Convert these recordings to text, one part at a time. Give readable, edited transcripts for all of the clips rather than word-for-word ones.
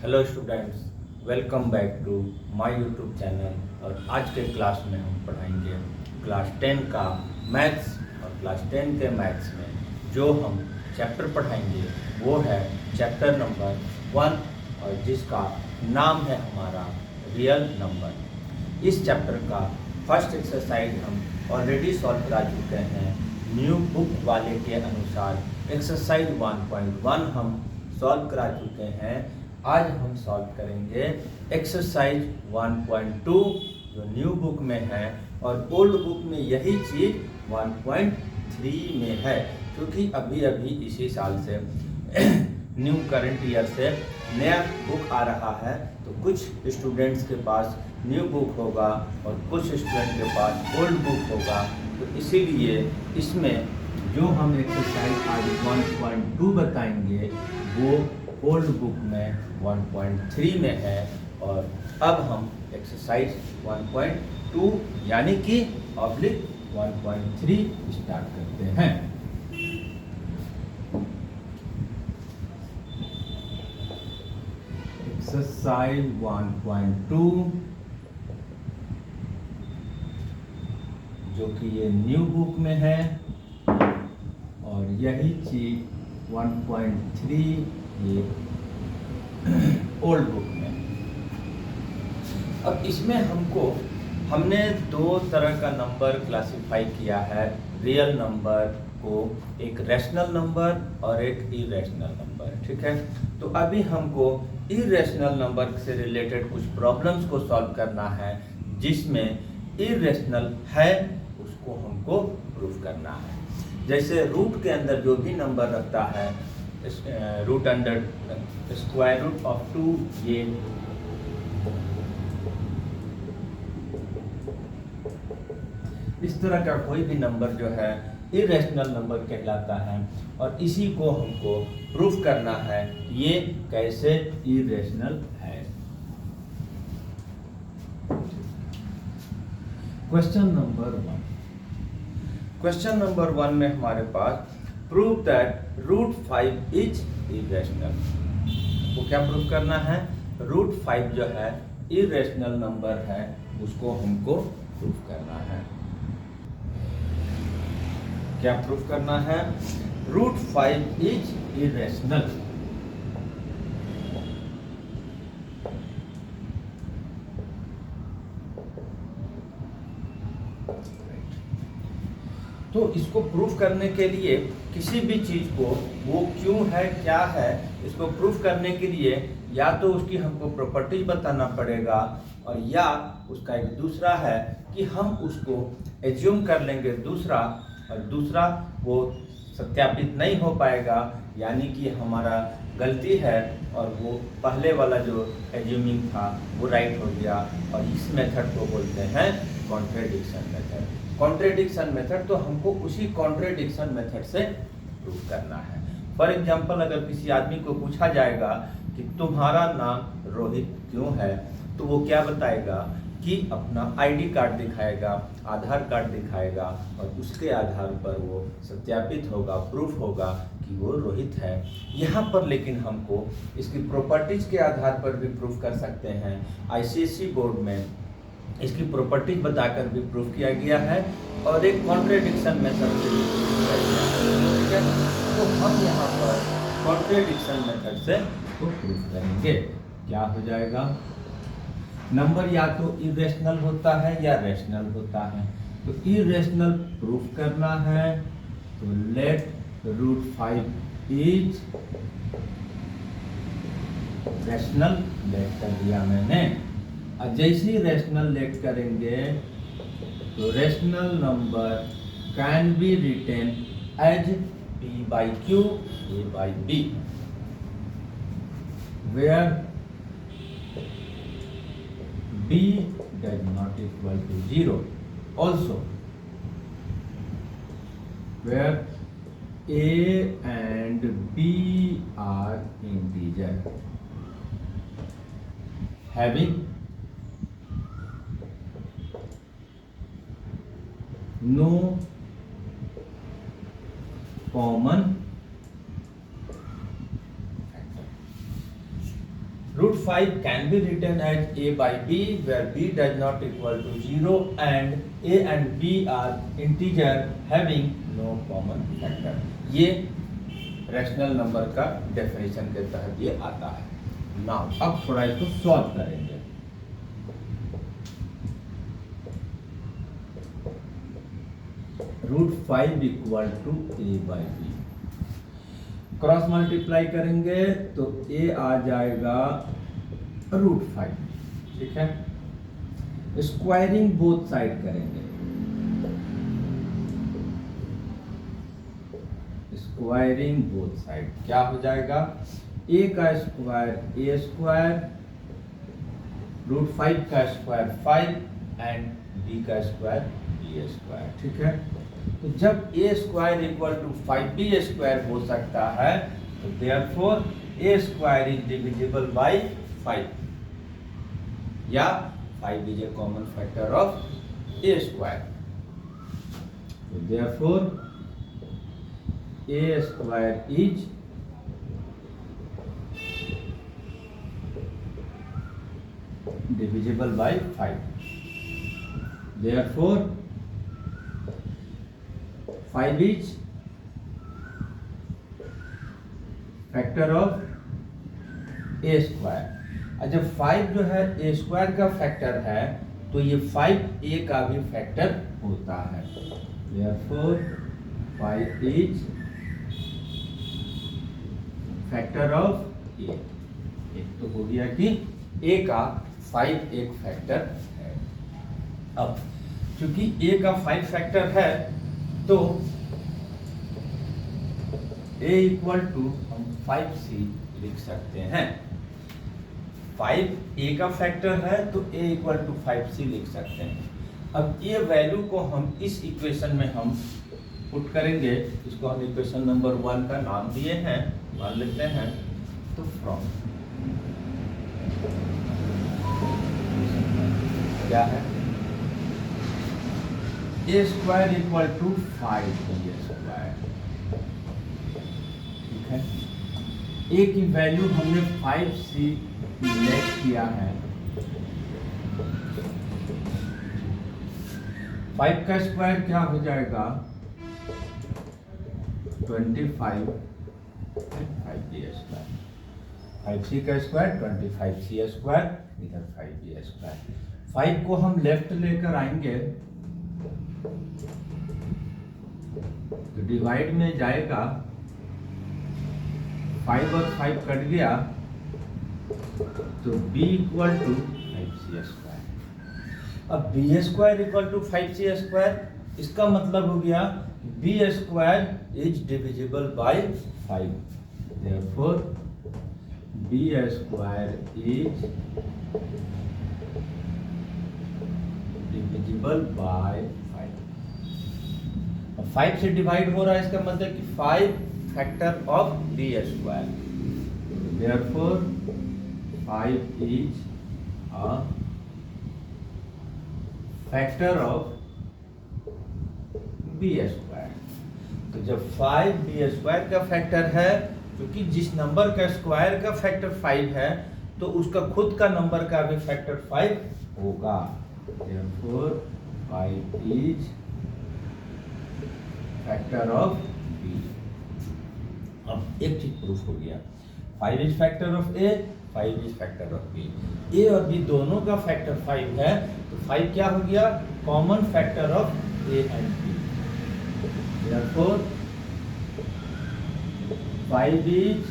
Hello students, welcome back to my YouTube channel. और आज के क्लास में हम पढ़ाएंगे क्लास 10 का मैथ्स। और क्लास 10 के मैथ्स में जो हम चैप्टर पढ़ाएंगे वो है चैप्टर नंबर 1, और जिसका नाम है हमारा रियल नंबर। इस चैप्टर का फर्स्ट एक्सरसाइज हम ऑलरेडी सॉल्व करा चुके हैं न्यू बुक वाले के अनुसार। एक्सरसाइज 1.1 हम सॉल्व करा चुके हैं। आज हम सॉल्व करेंगे एक्सरसाइज 1.2 जो न्यू बुक में है, और ओल्ड बुक में यही चीज़ 1.3 में है, क्योंकि अभी अभी इसी साल से न्यू करंट ईयर से नया बुक आ रहा है। तो कुछ स्टूडेंट्स के पास न्यू बुक होगा और कुछ स्टूडेंट के पास ओल्ड बुक होगा। तो इसीलिए इसमें जो हम एक्सरसाइज आज 1.2 बताएंगे वो ओल्ड बुक में 1.3 में है। और अब हम एक्सरसाइज 1.2 यानी कि ऑब्लिक 1.3 स्टार्ट करते हैं। एक्सरसाइज 1.2 जो कि ये न्यू बुक में है, और यही चीज 1.3 ये ओल्ड बुक में। अब इसमें हमने दो तरह का नंबर क्लासिफाई किया है रियल नंबर को, एक रैशनल नंबर और एक इरेशनल नंबर। ठीक है, तो अभी हमको इरेशनल नंबर से रिलेटेड कुछ प्रॉब्लम्स को सॉल्व करना है, जिसमें इरेशनल है उसको हमको प्रूफ करना है। जैसे रूट के अंदर जो भी नंबर रखता है, root under square root of 2, ये इस तरह का कोई भी नंबर जो है इरेशनल नंबर कहलाता है। और इसी को हमको प्रूफ करना है ये कैसे इरेशनल है। क्वेश्चन नंबर 1 में हमारे पास prove that root 5 is irrational. वो क्या प्रूफ करना है? रूट 5 जो है इरेशनल नंबर है, उसको हमको प्रूफ करना है। क्या प्रूफ करना है? Root 5 is irrational. तो इसको प्रूफ करने के लिए किसी भी चीज़ को वो क्यों है क्या है, इसको प्रूफ करने के लिए या तो उसकी हमको प्रॉपर्टीज बताना पड़ेगा, और या उसका एक दूसरा है कि हम उसको एज्यूम कर लेंगे दूसरा, और दूसरा वो सत्यापित नहीं हो पाएगा, यानी कि हमारा गलती है और वो पहले वाला जो एज्यूमिंग था वो राइट हो गया। और इस मेथड को बोलते हैं कॉन्ट्रेडिक्शन मेथड। कॉन्ट्रेडिक्शन मेथड, तो हमको उसी कॉन्ट्रेडिक्शन मेथड से प्रूफ करना है। फॉर एग्जांपल, अगर किसी आदमी को पूछा जाएगा कि तुम्हारा नाम रोहित क्यों है, तो वो क्या बताएगा कि अपना आईडी कार्ड दिखाएगा, आधार कार्ड दिखाएगा, और उसके आधार पर वो सत्यापित होगा, प्रूफ होगा कि वो रोहित है। यहाँ पर लेकिन हमको इसकी प्रॉपर्टीज के आधार पर भी प्रूफ कर सकते हैं। आईसीएसई बोर्ड में इसकी प्रॉपर्टीज बताकर भी प्रूफ किया गया है, और एक कॉन्ट्रेडिक्शन मेथड से भी प्रूफ किया गया है। ठीक है, तो हम यहाँ पर कॉन्ट्रेडिक्शन मेथड से इसको प्रूफ करेंगे। क्या हो जाएगा? नंबर या तो इरेशनल होता है या रैशनल होता है। तो इरेशनल प्रूफ करना है, तो let root 5 is rational let कर दिया मैंने। और जैसे ही रैशनल लेट करेंगे तो rational number can be written as p by q, a by b, where b does not equal to 0. Also, where a and b are integer, having no common factor. Root 5 can be written as a by b, where b does not equal to 0 and a and b are integer having no common factor. ये rational number का definition के तहत ये आता है। Now अब थोड़ा इसको सॉल्व करेंगे। Root 5 equal to a by b, cross multiply करेंगे तो a आ जाएगा रूट 5, ठीक है। स्क्वायरिंग बोथ साइड करेंगे, स्क्वायरिंग बोथ साइड क्या हो जाएगा, a का स्क्वायर a स्क्वायर, रूट 5 का स्क्वायर 5 एंड b का स्क्वायर b स्क्वायर, ठीक है। तो जब a square equal to 5b square हो सकता है तो therefore a square is divisible by 5, या 5 is a common factor of a square. तो therefore a square is divisible by 5, therefore 5 is factor of a square। और जब 5 जो है a स्क्वायर का फैक्टर है तो ये 5a का भी फैक्टर होता है, therefore 5 is factor of a। एक तो हो गया कि a का 5 एक फैक्टर है। अब क्योंकि a का 5 फैक्टर है तो a इक्वल टू हम 5c लिख सकते हैं। 5 a का फैक्टर है तो a इक्वल टू 5c लिख सकते हैं। अब ये वैल्यू को हम इस इक्वेशन में हम पुट करेंगे, इसको हम इक्वेशन नंबर 1 का नाम दिए हैं, मान लेते हैं। तो फ्रॉम क्या है, a square equal to 5b square, ठीक है। a की वैल्यू हमने 5c लेट किया है, 5 का स्क्वायर क्या हो जाएगा 25 5b स्क्वायर, 5c का स्क्वायर 25c स्क्वायर, इधर 5b स्क्वायर। 5 को हम लेफ्ट लेकर आएंगे तो डिवाइड में जाएगा, 5 और 5 कट गया तो b इक्वल टू 5c स्क्वायर। अब b square equal to 5c square, इसका मतलब हो गया b square is divisible by 5, therefore b square is divisible by 5। 5 से डिवाइड हो रहा है, इसका मतलब कि 5 factor of b square, therefore 5 is a factor of b square. तो जब 5b स्क्वायर का फैक्टर है, क्योंकि जिस नंबर का स्क्वायर का फैक्टर 5 है तो उसका खुद का नंबर का भी फैक्टर 5 होगा, therefore 5 is factor of b। अब एक चीज प्रूफ हो गया, 5 is factor of a, 5 is factor of b। a और b दोनों का फैक्टर 5 है तो 5 क्या हो गया, common factor of a and b, therefore 5 is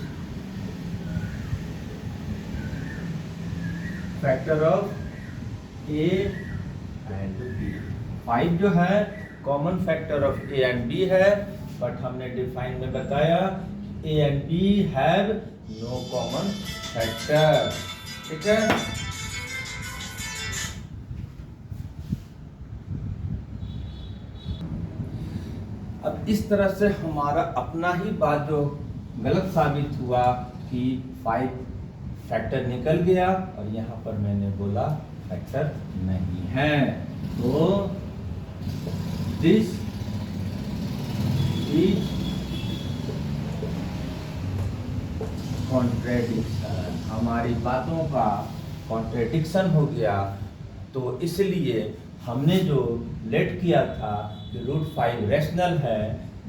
factor of a and b। 5 जो है common factor of a and b है, बट हमने डिफाइन में बताया a and b have no common factor, ठीक है। अब इस तरह से हमारा अपना ही बात जो गलत साबित हुआ कि 5 फैक्टर निकल गया और यहाँ पर मैंने बोला फैक्टर नहीं है, तो दिस इज कॉन्ट्रेडिक्शन, हमारी बातों का कॉन्ट्रेडिक्शन हो गया। तो इसलिए हमने जो लेट किया था कि √5 रैशनल है,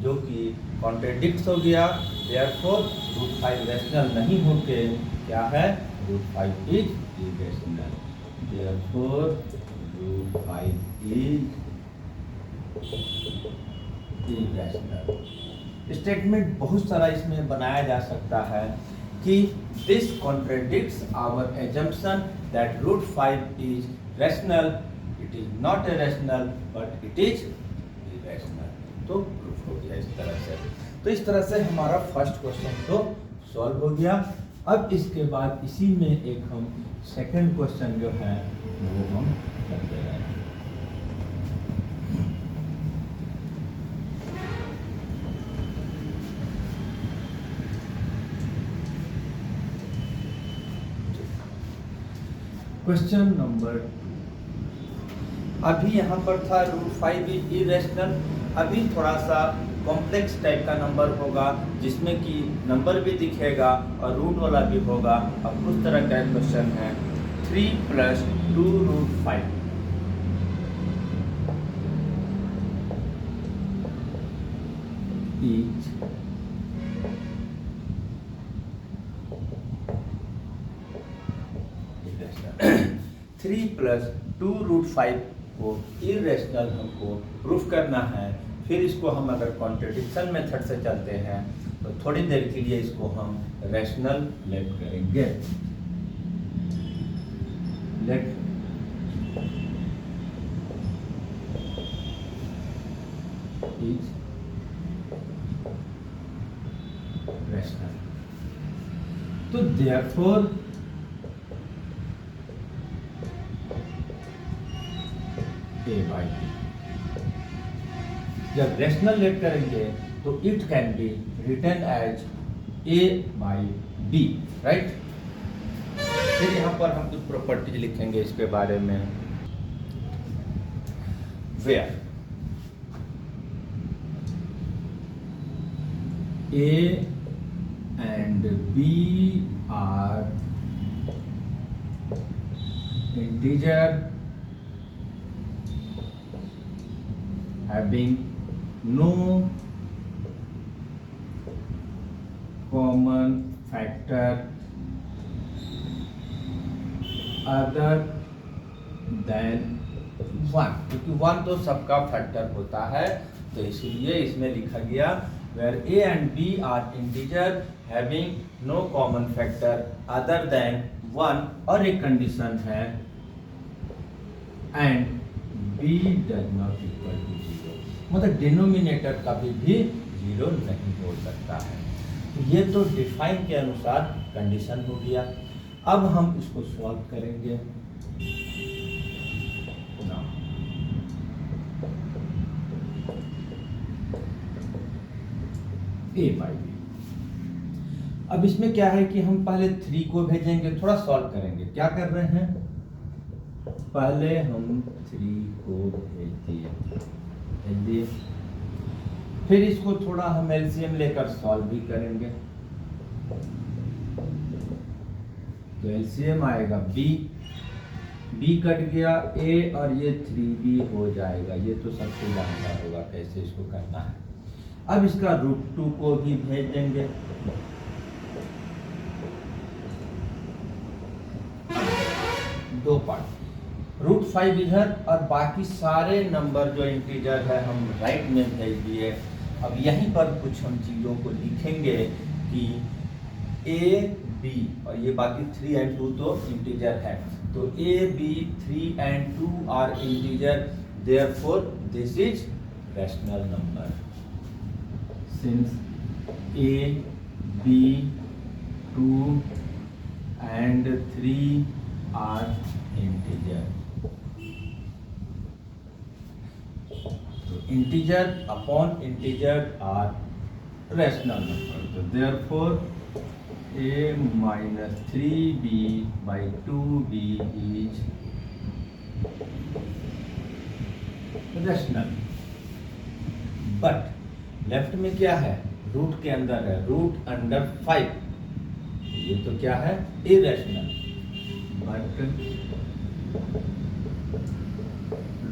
जो कि कॉन्ट्रेडिक्ट हो गया, देयरफॉर √5 रैशनल नहीं होके क्या है, √5 is irrational, therefore √5 is irrational. Statement बहुत सारा इसमें बनाया जा सकता है कि this contradicts our assumption that √5 is rational, it is not a rational but it is irrational. तो प्रूफ हो गया इस तरह से। तो इस तरह से हमारा फर्स्ट क्वेश्चन तो सॉल्व हो गया। अब इसके बाद इसी में एक हम सेकंड क्वेश्चन जो है वो हम करते हैं। Question number 2। अभी यहाँ पर था √5 इज इरेशनल। अभी थोड़ा सा कॉम्प्लेक्स टाइप का नंबर होगा, जिसमें कि नंबर भी दिखेगा और रूट वाला भी होगा। अब उस तरह का क्वेश्चन है 3 + 2√5 इज 3 + 2√5 को इरेशनल हमको प्रूफ करना है। फिर इसको हम अगर कॉन्ट्रडिक्शन मेथड से चलते हैं तो थोड़ी देर के लिए इसको हम रैशनल लेट करेंगे। लेट इज रैशनल, तो देयरफॉर A/B। जब रैशनल लेट करेंगे तो it can be written as A/B, right. फिर यहाँ पर हम कुछ प्रॉपर्टीज लिखेंगे इसके बारे में। Where A and B are integer having no common factor other than 1, क्योंकि 1 तो सबका फैक्टर होता है, तो इसलिए इसमें लिखा गया where A and B are integer having no common factor other than 1, और एक कंडीशन है and B does not equal to 0, मतलब डिनोमिनेटर कभी भी 0 नहीं हो सकता है। तो ये तो डिफाइन के अनुसार कंडीशन हो गया। अब हम इसको सॉल्व करेंगे ना। A/B। अब इसमें क्या है कि हम पहले 3 को भेजेंगे, थोड़ा सॉल्व करेंगे। क्या कर रहे हैं, पहले हम 3 को भेज दिए, फिर इसको थोड़ा हम एलसीएम लेकर सॉल्व भी करेंगे। तो एलसीएम आएगा B कट गया A और ये 3B हो जाएगा। ये तो सबसे जानता होगा कैसे इसको करना है। अब इसका √2 को भी भेज देंगे। दो पार्ट, √5 इधर और बाकी सारे नंबर जो इंटीजर है हम राइट में भेज दिए। अब यहीं पर कुछ हम चीज़ों को लिखेंगे कि A, B और ये बाकी 3 and 2 तो इंटीजर है, तो A, B, 3 and 2 are integer, therefore this is rational number since A, B, 2 and 3 are integer। तो integer upon integer are rational number, तो therefore A minus 3B by 2B is rational। But left में क्या है, root के अंदर है, root under 5, ये तो क्या है, इरेशनल। But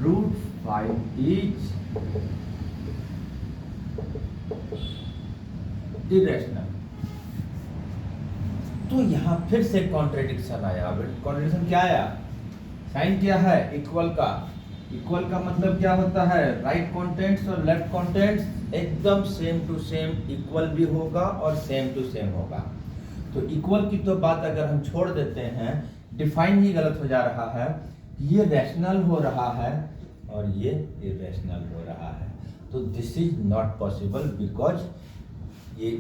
√5 is irrational. तो यहां फिर से कॉन्ट्रेडिक्शन आया। कॉन्ट्रेडिक्शन क्या आया, साइन क्या है, इक्वल का। इक्वल का मतलब क्या होता है, राइट कंटेंट्स और लेफ्ट कंटेंट्स एकदम सेम टू सेम इक्वल भी होगा और सेम टू सेम होगा। तो इक्वल की तो बात अगर हम छोड़ देते हैं, डिफाइन ही गलत हो जा रहा है। ये रैशनल हो रहा है और ये इरेशनल हो रहा है। तो this is not possible because ये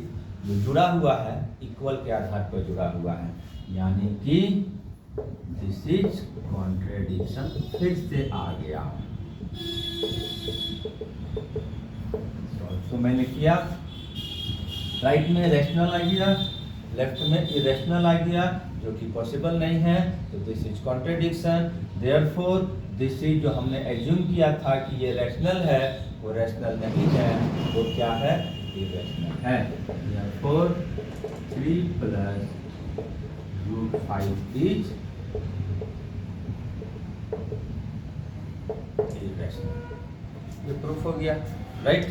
जो जुड़ा हुआ है इक्वल के आधार पर जुड़ा हुआ है, यानी कि दिस इज कॉन्ट्रेडिक्शन फिर से आ गया। तो मैंने किया, राइट में रैशनल आ गया, लेफ्ट में इरेशनल आ गया, जो कि पॉसिबल नहीं है। तो this is contradiction. Therefore this is जो हमने एज्यूम किया था कि ये रैशनल है, वो रैशनल नहीं है, वो क्या है, इरेशनल है। Therefore 3 + √5 is irrational. ये प्रूफ हो गया, राइट।